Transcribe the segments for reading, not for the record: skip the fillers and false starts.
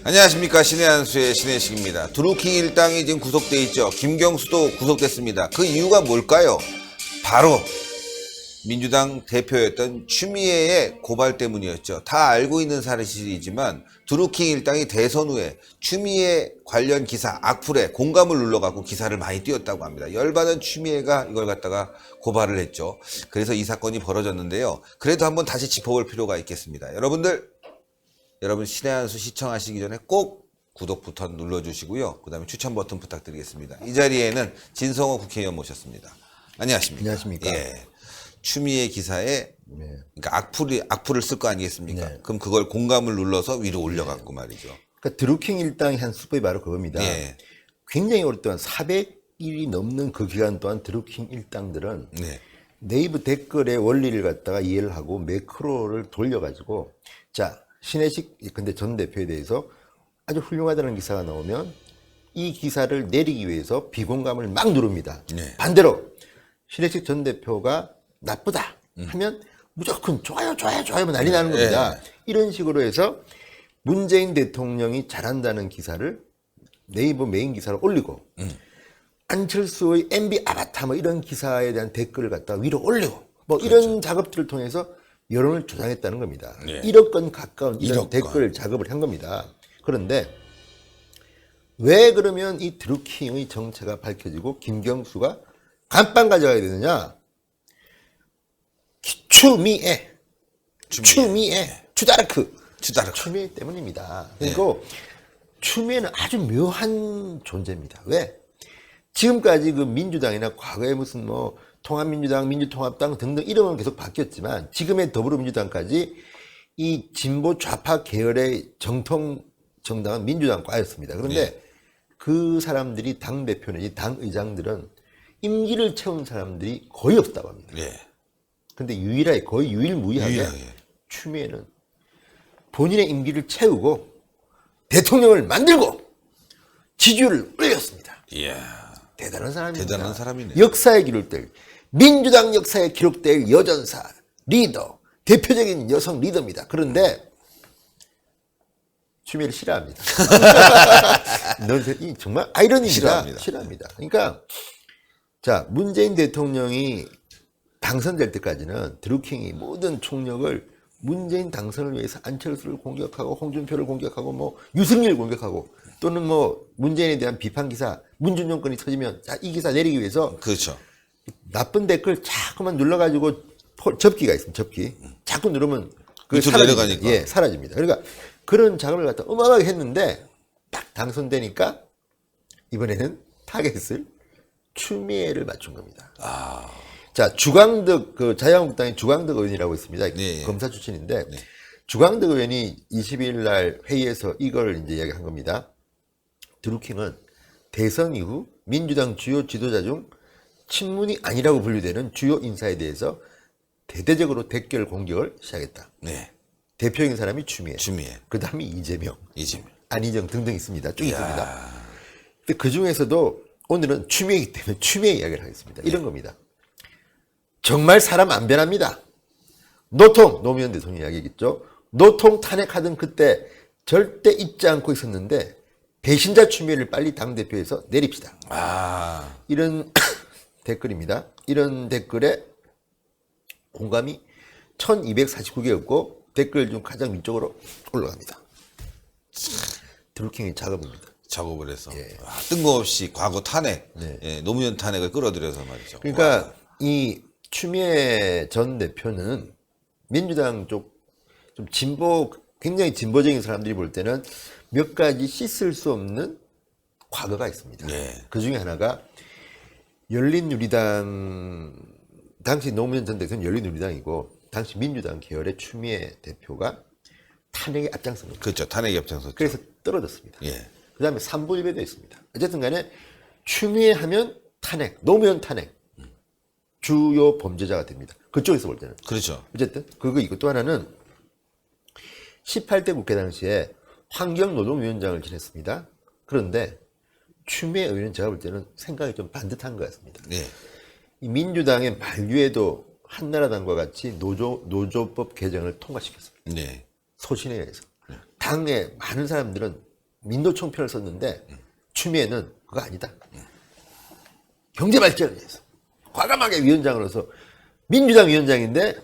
안녕하십니까. 신의 한수의 신의식입니다. 드루킹 일당이 지금 구속돼 있죠. 김경수도 구속됐습니다. 그 이유가 뭘까요? 바로 민주당 대표였던 추미애의 고발 때문이었죠. 다 알고 있는 사실이지만 드루킹 일당이 대선 후에 추미애 관련 기사 악플에 공감을 눌러갖고 기사를 많이 띄웠다고 합니다. 열받은 추미애가 이걸 갖다가 고발을 했죠. 그래서 이 사건이 벌어졌는데요. 그래도 한번 다시 짚어볼 필요가 있겠습니다. 여러분 신의 한수 시청하시기 전에 꼭 구독 버튼 눌러주시고요. 그 다음에 추천 버튼 부탁드리겠습니다. 이 자리에는 진성호 국회의원 모셨습니다. 안녕하십니까. 안녕하십니까. 예. 추미애 기사에 네. 그러니까 악플을 쓸 거 아니겠습니까? 네. 그럼 그걸 공감을 눌러서 위로 올려갖고 말이죠. 그러니까 드루킹 일당이 한 수법이 바로 그겁니다. 예. 굉장히 오랫동안 400일이 넘는 그 기간 동안 드루킹 일당들은 네. 네이버 댓글의 원리를 갖다가 이해를 하고 매크로를 돌려가지고 자 신혜식 근데 전 대표에 대해서 아주 훌륭하다는 기사가 나오면 이 기사를 내리기 위해서 비공감을 막 누릅니다. 네. 반대로 신혜식 전 대표가 나쁘다 하면 무조건 좋아요 난리 나는 겁니다. 네. 이런 식으로 해서 문재인 대통령이 잘한다는 기사를 네이버 메인 기사를 올리고 안철수의 MB 아바타 뭐 이런 기사에 대한 댓글을 갖다가 위로 올리고 뭐 이런 작업들을 통해서 여론을 조장했다는 겁니다. 네. 1억 건 가까운 이런 1억 댓글 작업을 한 겁니다. 그런데 왜 그러면 이 드루킹의 정체가 밝혀지고 김경수가 간판 가져가야 되느냐? 추미애, 추다르크, 추미애 때문입니다. 그리고 추미애는 아주 묘한 존재입니다. 왜? 지금까지 그 민주당이나 과거에 무슨 뭐 통합민주당, 민주통합당 등등 이름은 계속 바뀌었지만 지금의 더불어민주당까지 이 진보 좌파 계열의 정통 정당은 민주당과였습니다. 그런데 그 사람들이 당대표 내지 당의장들은 임기를 채운 사람들이 거의 없다고 합니다. 예. 근데 거의 유일무이하게 추미애는 본인의 임기를 채우고 대통령을 만들고 지지율을 올렸습니다. 이야. 대단한 사람입니다. 대단한 사람이네. 역사에 기록될 민주당 역사에 기록될 여전사 리더 대표적인 여성 리더입니다. 그런데 추미애를 싫어합니다. 정말 아이러니입니다. 싫어합니다. 그러니까 자 문재인 대통령이 당선될 때까지는 드루킹이 모든 총력을 문재인 당선을 위해서 안철수를 공격하고 홍준표를 공격하고 뭐 유승민을 공격하고 또는 뭐 문재인에 대한 비판 기사 문준 정권이 터지면 자, 이 기사 내리기 위해서 그렇죠. 나쁜 댓글 자꾸만 눌러가지고 접기가 있습니다. 접기 자꾸 누르면 그 내려가니까. 예, 사라집니다. 그러니까 그런 작업을 갖다 어마어마하게 했는데 딱 당선되니까 이번에는 타겟을 추미애를 맞춘 겁니다. 자, 주광덕, 자유한국당의 주광덕 의원이라고 있습니다. 네. 검사 출신인데, 주광덕 의원이 20일 날 회의에서 이걸 이제 이야기한 겁니다. 드루킹은 대선 이후 민주당 주요 지도자 중 친문이 아니라고 분류되는 주요 인사에 대해서 대대적으로 댓글 공격을 시작했다. 네. 대표적인 사람이 추미애. 그 다음이 이재명. 안희정 등등 있습니다. 쭉 있습니다. 근데 그 중에서도 오늘은 추미애이기 때문에 추미애 이야기를 하겠습니다. 이런 겁니다. 정말 사람 안 변합니다. 노무현 대통령 이야기겠죠. 노통 탄핵하던 그때 절대 잊지 않고 있었는데 배신자 추미애를 빨리 당대표에서 내립시다. 이런 댓글입니다. 이런 댓글에 공감이 1249개였고 댓글 중 가장 위쪽으로 올라갑니다. 드루킹의 작업을 해서 뜬금없이 과거 탄핵, 노무현 탄핵을 끌어들여서 말이죠. 그러니까 이 추미애 전 대표는 민주당 쪽 좀 굉장히 진보적인 사람들이 볼 때는 몇 가지 씻을 수 없는 과거가 있습니다. 그 중에 하나가 열린우리당, 당시 노무현 전 대표는 열린우리당이고 당시 민주당 계열의 추미애 대표가 탄핵에 앞장선 겁니다. 그렇죠. 탄핵에 앞장섰죠. 그래서 떨어졌습니다. 그 다음에 삼부일배도 있습니다. 어쨌든 간에 추미애 하면 탄핵, 노무현 탄핵. 주요 범죄자가 됩니다. 그쪽에서 볼 때는. 그렇죠. 어쨌든 그거 있고 또 하나는 18대 국회 당시에 환경노동위원장을 지냈습니다. 그런데 추미애 의원은 제가 볼 때는 생각이 좀 반듯한 것 같습니다. 이 민주당의 만류에도 한나라당과 같이 노조법 개정을 통과시켰습니다. 소신에 의해서. 당의 많은 사람들은 민노총편을 썼는데 추미애는 그거 아니다. 경제 발전을 위해서 과감하게 위원장으로서 민주당 위원장인데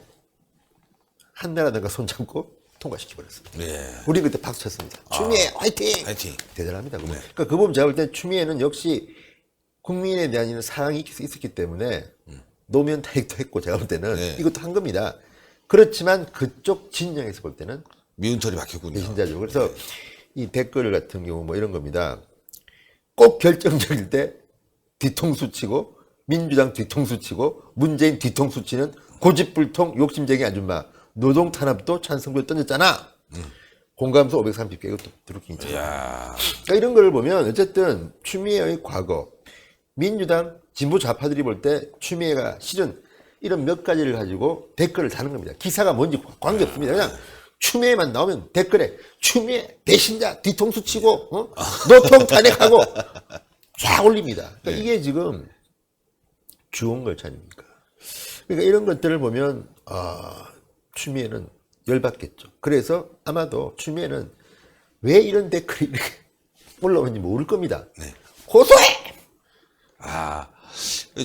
한나라당과 손잡고 통과시켜버렸습니다. 예. 우리 그때 박수 쳤습니다. 추미애 화이팅! 화이팅! 대단합니다. 그러니까 그 부분 제가 볼 때 추미애는 역시 국민에 대한 이런 사랑이 있었기 때문에 노면 타익도 했고 제가 볼 때는 이것도 한 겁니다. 그렇지만 그쪽 진영에서 볼 때는 미운털이 박혔군요. 배신자죠. 그래서 이 댓글 같은 경우 뭐 이런 겁니다. 꼭 결정적일 때 뒤통수 치고 민주당 뒤통수 치고 문재인 뒤통수 치는 고집불통 욕심쟁이 아줌마 노동 탄압도 찬성표 던졌잖아. 공감수 530개 이것도 드루킹이죠. 그러니까 이런 걸 보면 어쨌든 추미애의 과거 민주당 진보 좌파들이 볼 때 추미애가 실은 이런 몇 가지를 가지고 댓글을 다는 겁니다. 기사가 뭔지 관계없습니다. 그냥 추미애만 나오면 댓글에 추미애 배신자 뒤통수 치고 노통 탄핵하고 쫙 올립니다. 그러니까 이게 지금 주홍걸차 아닙니까? 그러니까 이런 것들을 보면 추미애는 열받겠죠. 그래서 아마도 추미애는 왜 이런 댓글이 이렇게 올라오는지 모를 겁니다. 네. 고소해!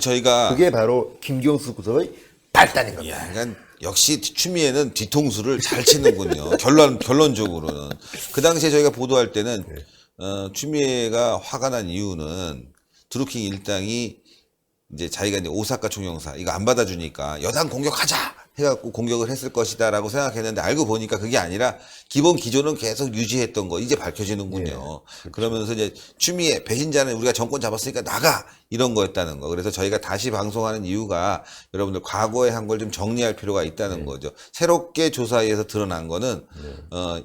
저희가 그게 바로 김경수 구속의 발단인 겁니다. 그러니까 역시 추미애는 뒤통수를 잘 치는군요. 결론적으로는 그 당시에 저희가 보도할 때는 추미애가 화가 난 이유는 드루킹 일당이 이제 자기가 이제 오사카 총영사 이거 안 받아주니까 여당 공격하자 해갖고 공격을 했을 것이다라고 생각했는데 알고 보니까 그게 아니라 기본 기조는 계속 유지했던 거 이제 밝혀지는군요. 그렇죠. 그러면서 이제 추미애 배신자는 우리가 정권 잡았으니까 나가 이런 거였다는 거. 그래서 저희가 다시 방송하는 이유가 여러분들 과거에 한 걸 좀 정리할 필요가 있다는 거죠. 새롭게 조사에서 드러난 거는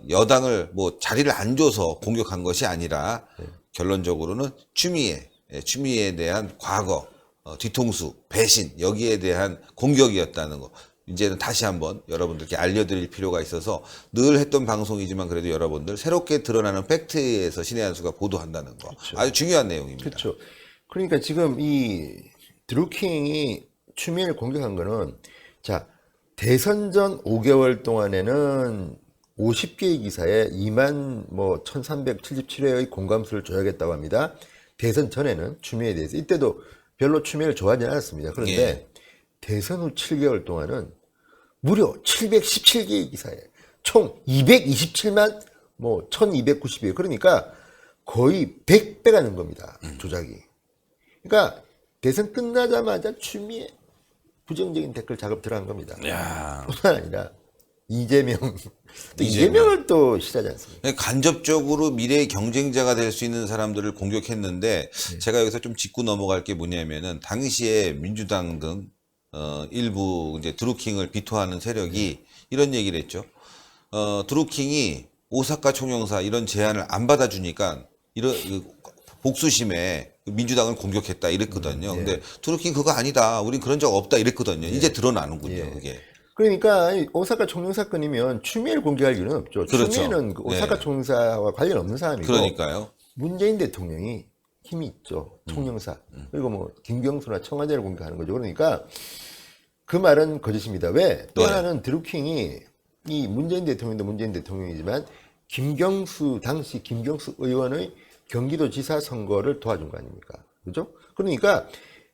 여당을 뭐 자리를 안 줘서 공격한 것이 아니라 결론적으로는 추미애에 대한 과거 뒤통수, 배신 여기에 대한 공격이었다는 거. 이제는 다시 한번 여러분들께 알려드릴 필요가 있어서 늘 했던 방송이지만 그래도 여러분들 새롭게 드러나는 팩트에서 신의 한 수가 보도한다는 거. 그렇죠. 아주 중요한 내용입니다. 그렇죠. 그러니까 지금 이 드루킹이 추미애를 공격한 거는 자 대선 전 5개월 동안에는 50개의 기사에 2만 1377회의 공감수를 조작했다고 합니다. 대선 전에는 추미애에 대해서 이때도 별로 추미애를 좋아하지 않았습니다. 그런데 대선 후 7개월 동안은 무려 717개의 기사에 총 227만 1290회 그러니까 거의 100배가 는 겁니다. 조작이. 그러니까 대선 끝나자마자 추미애 부정적인 댓글 작업 들어간 겁니다. 뿐만 아니라 이재명 또 이재명을 또 싫어하지 않습니까? 간접적으로 미래의 경쟁자가 될 수 있는 사람들을 공격했는데 제가 여기서 좀 짚고 넘어갈 게 뭐냐면은 당시에 민주당 등 일부 이제 드루킹을 비토하는 세력이 이런 얘기를 했죠. 드루킹이 오사카 총영사 이런 제안을 안 받아주니까 이런 복수심에 민주당을 공격했다 이랬거든요. 근데 드루킹 그거 아니다. 우린 그런 적 없다 이랬거든요. 이제 드러나는군요. 그게. 그러니까 오사카 총영 사건이면 추미애를 공격할 이유는 없죠. 그렇죠. 추미애는 오사카 총영사와 관련 없는 사람이고 그러니까요. 문재인 대통령이 힘이 있죠. 총영사. 그리고 김경수나 청와대를 공격하는 거죠. 그러니까 그 말은 거짓입니다. 왜? 또 하나는 드루킹이 이 문재인 대통령도 문재인 대통령이지만 당시 김경수 의원의 경기도지사 선거를 도와준 거 아닙니까? 그죠? 그러니까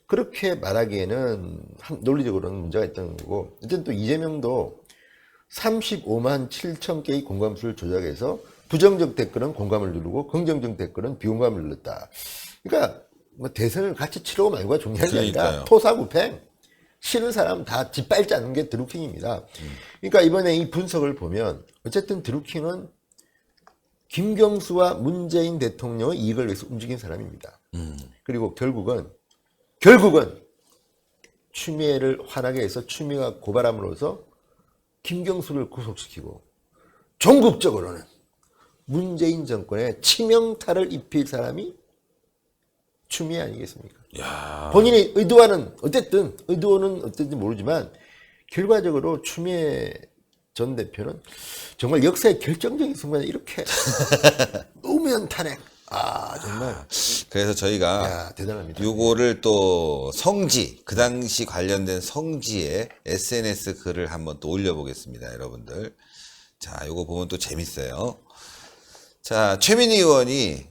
그렇게 말하기에는 논리적으로는 문제가 있다는 거고 어쨌든 또 이재명도 35만 7천 개의 공감수를 조작해서 부정적 댓글은 공감을 누르고 긍정적 댓글은 비공감을 눌렀다. 그러니까 대선을 같이 치르고 말고가 중요한 게 아니라 토사구팽 싫은 사람 다 짓밟지 않는 게 드루킹입니다. 그러니까 이번에 이 분석을 보면 어쨌든 드루킹은 김경수와 문재인 대통령의 이익을 위해서 움직인 사람입니다. 그리고 결국은 추미애를 화나게 해서 추미애가 고발함으로써 김경수를 구속시키고 전국적으로는 문재인 정권에 치명타를 입힐 사람이 추미애 아니겠습니까? 본인의 의도는 어쨌든지 모르지만 결과적으로 추미애 전 대표는 정말 역사의 결정적인 순간에 이렇게 노무현 탄핵 정말. 그래서 저희가 대단합니다. 요거를 또 그 당시 관련된 성지에 SNS 글을 한번 또 올려보겠습니다, 여러분들. 자, 요거 보면 또 재밌어요. 자, 최민희 의원이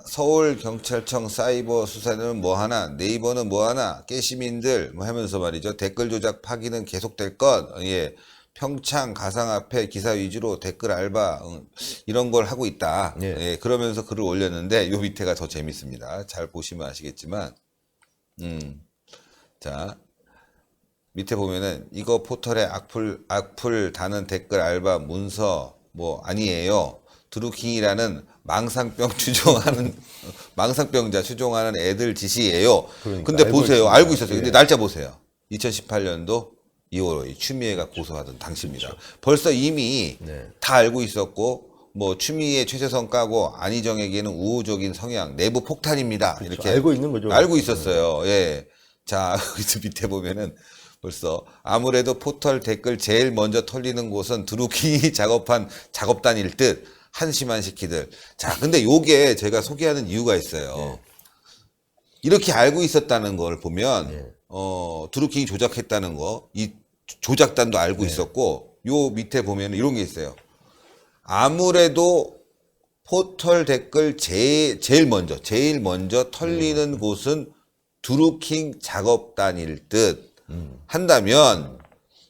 서울경찰청 사이버 수사는 뭐하나, 네이버는 뭐하나, 깨시민들 뭐 하면서 말이죠. 댓글 조작 파기는 계속될 것. 예. 평창 가상화폐 기사 위주로 댓글 알바 이런 걸 하고 있다. 예. 예, 그러면서 글을 올렸는데 요 밑에가 더 재밌습니다. 잘 보시면 아시겠지만 자 밑에 보면은 이거 포털에 악플 다는 댓글 알바 문서 뭐 아니에요. 드루킹이라는 망상병자 추종하는 애들 짓이에요. 그러니까 근데 알고 보세요. 있습니다. 알고 있었어요. 예. 근데 날짜 보세요. 2018년도 2월 5일 추미애가 고소하던 당시입니다. 그렇죠. 벌써 이미 네. 다 알고 있었고 뭐 추미애 최재성 까고 안희정에게는 우호적인 성향 내부 폭탄입니다. 그렇죠. 이렇게 알고 있는 거죠. 알고 있었어요. 예. 자, 여기서 밑에 보면은 벌써 아무래도 포털 댓글 제일 먼저 털리는 곳은 드루킹이 작업단일 듯 한심한 시키들. 자, 근데 요게 제가 소개하는 이유가 있어요. 이렇게 알고 있었다는 걸 보면 드루킹이 조작했다는 거, 이 조작단도 알고 있었고 요 밑에 보면 이런 게 있어요. 아무래도 포털 댓글 제일 먼저 털리는 곳은 드루킹 작업단일 듯 한다면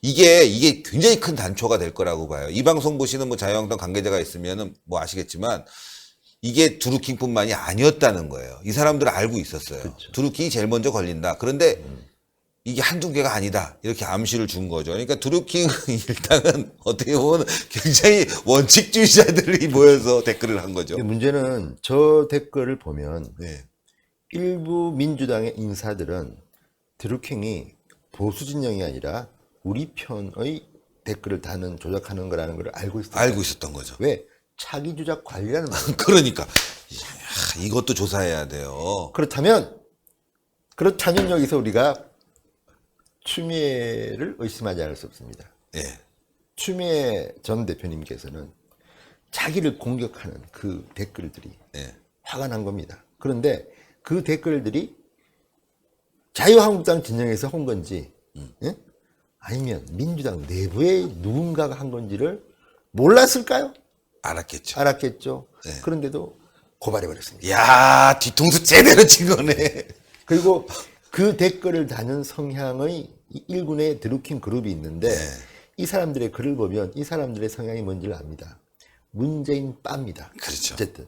이게 굉장히 큰 단초가 될 거라고 봐요. 이 방송 보시는 뭐 자유한국당 관계자가 있으면은 뭐 아시겠지만 이게 드루킹뿐만이 아니었다는 거예요. 이 사람들은 알고 있었어요. 그렇죠. 드루킹이 제일 먼저 걸린다. 그런데 이게 한두 개가 아니다. 이렇게 암시를 준 거죠. 그러니까 드루킹 일당은 어떻게 보면 굉장히 원칙주의자들이 모여서 댓글을 한 거죠. 근데 문제는 저 댓글을 보면 네. 일부 민주당의 인사들은 드루킹이 보수 진영이 아니라 우리 편의 댓글을 다는 조작하는 거라는 걸 알고 있었어요. 알고 있었던 거죠. 왜? 차기 조작 관리라는 말이에요. 그러니까 야, 이것도 조사해야 돼요. 그렇다면 여기서 우리가 추미애를 의심하지 않을 수 없습니다. 예. 추미애 전 대표님께서는 자기를 공격하는 그 댓글들이 예. 화가 난 겁니다. 그런데 그 댓글들이 자유한국당 진영에서 한 건지 예? 아니면 민주당 내부에 누군가가 한 건지를 몰랐을까요? 알았겠죠. 알았겠죠. 네. 그런데도 고발해버렸습니다. 야, 뒤통수 제대로 친 거네. 그리고 그 댓글을 다는 성향의 일군의 드루킹 그룹이 있는데 네. 이 사람들의 글을 보면 이 사람들의 성향이 뭔지를 압니다. 문재인 빠입니다. 그렇죠. 어쨌든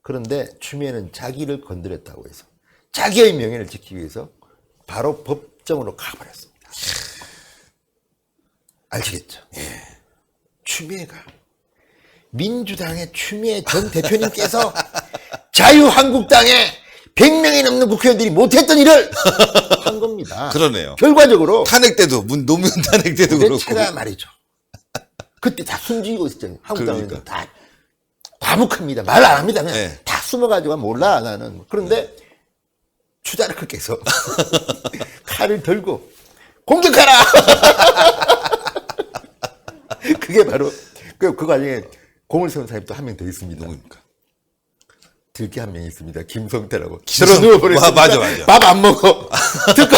그런데 추미애는 자기를 건드렸다고 해서 자기의 명예를 지키기 위해서 바로 법정으로 가버렸습니다. 아시겠죠? 추미애가 민주당의 추미애 전 대표님께서 자유한국당에 100명이 넘는 국회의원들이 못했던 일을 한 겁니다. 그러네요. 결과적으로 탄핵 때도 노무현 탄핵 때도 그렇고. 도대체가 말이죠. 그때 다 숨지고 있었잖아요. 한국 당원들 그러니까. 다 과묵합니다. 말 안 합니다. 그냥 네. 다 숨어가지고 몰라 나는. 그런데 추자르크께서 칼을 들고 공격하라. 그게 바로 그 과정에 공을 세운 사람이 또 한 명 더 있습니다. 누굽니까? 들깨 한 명 있습니다. 김성태라고. 김성- 들어 누워버렸습니다. 맞아. 밥 안 먹어. 듣고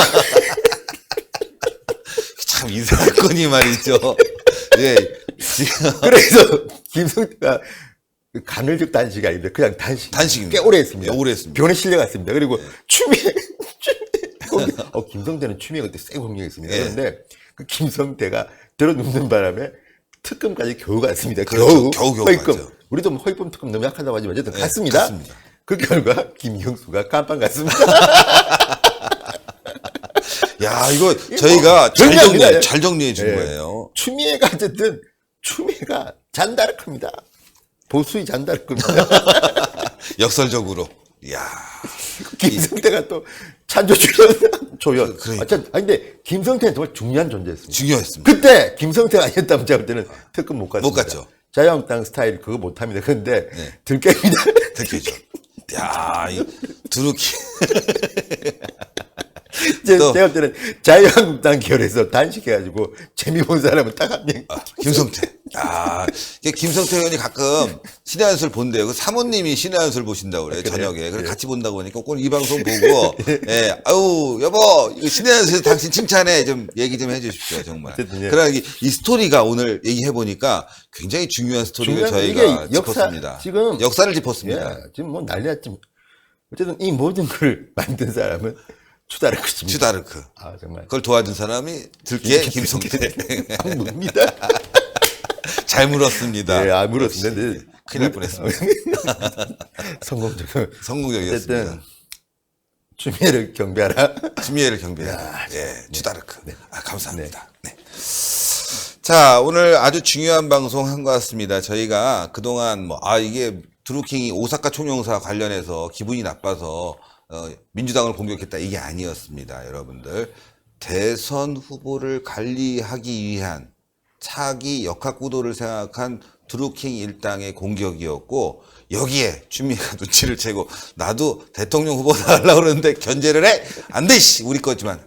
참 이 사건이 말이죠. 예. 지금 그래서 김성태가 간헐적 단식이 아닌데 그냥 단식입니다. 꽤 오래 했습니다. 예, 오래 했습니다. 병원에 실려갔습니다. 그리고 추미애 김성태는 추미애 그때 세고 공격했습니다. 예. 그런데 그 김성태가 들어 눕는 바람에 특검까지 겨우 갔습니다. 그렇죠. 겨우 허위검. 갔죠. 우리도 뭐 허위범 특검 너무 약하다고 하지만 어쨌든 예, 갔습니다. 갔습니다. 그 결과 김경수가 깜빵 갔습니다. 야, 이거 저희가 정리합니다. 잘 정리해 준 예. 거예요. 추미애가 어쨌든 추미애가 잔다르크입니다. 보수의 잔다르크입니다. 역설적으로. 야. 김성태가 또 찬조주연 조연. 그러니까. 아니 근데 김성태는 정말 중요한 존재였습니다. 중요했습니다. 그때 김성태가 아니었다면 제가 볼 때는 특검 못 갔습니다. 못 갔죠. 자유한국당 스타일 그거 못합니다. 그런데 네. 들깨입니다. 듣겠죠. 야, 이 드루킹. 또 제가 볼 때는 자유한국당 결에서 단식해가지고 재미 본 사람은 딱 한 명. 김성태. 이게 김성태 의원이 가끔 신의 한수를 본대요. 그 사모님이 신의 한수를 보신다고 그래요, 저녁에. 그래서 같이 본다고 하니까 꼭 이 방송 보고, 예, 아유, 여보, 이거 신의 한수에서 당신 칭찬해. 좀 얘기 좀 해주십시오, 정말. 그러나 이 스토리가 오늘 얘기해보니까 굉장히 중요한 스토리를 저희가 짚었습니다. 지금 역사를 짚었습니다. 예, 지금 뭐 난리 났지. 어쨌든 이 모든 걸 만든 사람은 추다르크입니다. 추다르크. 정말. 그걸 도와준 사람이 들기에 김성태. 묻습니다. 잘 물었습니다. 예, 물었습니다. 근데 큰일 날 뻔했습니다. 성공적이었습니다. 어쨌든 추미애를 경배하라. 추미애를 경배하라. 예, 추다르크. 네. 감사합니다. 네. 자, 오늘 아주 중요한 방송 한 것 같습니다. 저희가 그동안 이게 드루킹이 오사카 총영사 관련해서 기분이 나빠서 민주당을 공격했다, 이게 아니었습니다. 여러분들, 대선 후보를 관리하기 위한 차기 역학구도를 생각한 드루킹 일당의 공격이었고, 여기에 추미애가 눈치를 채고 나도 대통령 후보 나가려고 그러는데 견제를 해? 안 돼, 씨! 우리 거지만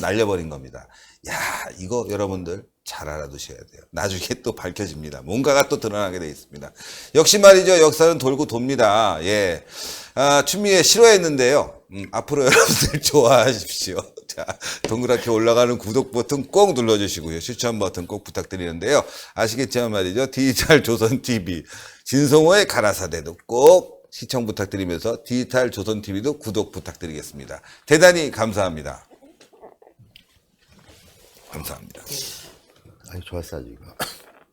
날려버린 겁니다. 야, 이거 여러분들 잘 알아두셔야 돼요. 나중에 또 밝혀집니다. 뭔가가 또 드러나게 돼 있습니다. 역시 말이죠. 역사는 돌고 돕니다. 예. 추미애 싫어했는데요. 앞으로 여러분들 좋아하십시오. 자, 동그랗게 올라가는 구독 버튼 꼭 눌러주시고요. 추천 버튼 꼭 부탁드리는데요. 아시겠지만 말이죠. 디지털 조선 TV, 진성호의 가라사대도 꼭 시청 부탁드리면서 디지털 조선 TV도 구독 부탁드리겠습니다. 대단히 감사합니다. 감사합니다. 아주 좋았어, 아주 이거.